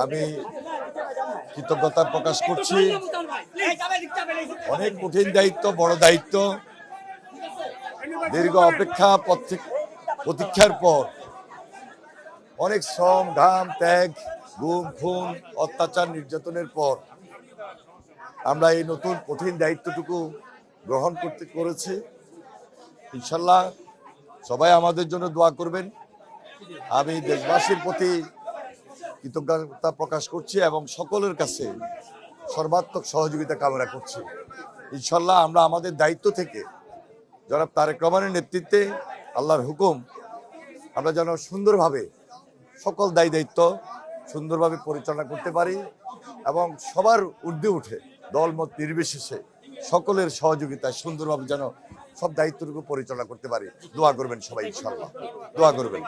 আমি কৃতজ্ঞতা প্রকাশ করছি। অনেক কঠিন দায়িত্ব, বড় দায়িত্ব, দীর্ঘ অপেক্ষা প্রতীক্ষার পর, অনেক শ্রম ঘাম ত্যাগ, গুম খুন অত্যাচার নির্যাতনের পর আমরা এই নতুন কঠিন দায়িত্বটুকু গ্রহণ করেছি। ইনশাল্লাহ সবাই আমাদের জন্য দোয়া করবেন। আমি দেশবাসীর প্রতি কৃতজ্ঞতা প্রকাশ করছি এবং সকলের কাছে সর্বাত্মক সহযোগিতা কামনা করছি। ইনশাল্লাহ আমরা আমাদের দায়িত্ব থেকে জনাব তারেক রহমানের নেতৃত্বে আল্লাহর হুকুম আমরা যেন সুন্দরভাবে সকল দায়িত্ব সুন্দরভাবে পরিচালনা করতে পারি এবং সবার ঊর্ধ্বে উঠে দলমত নির্বিশেষে সকলের সহযোগিতায় সুন্দরভাবে যেন সব দায়িত্বটুকু পরিচালনা করতে পারি। দোয়া করবেন সবাই, ইনশাল্লাহ দোয়া করবেন।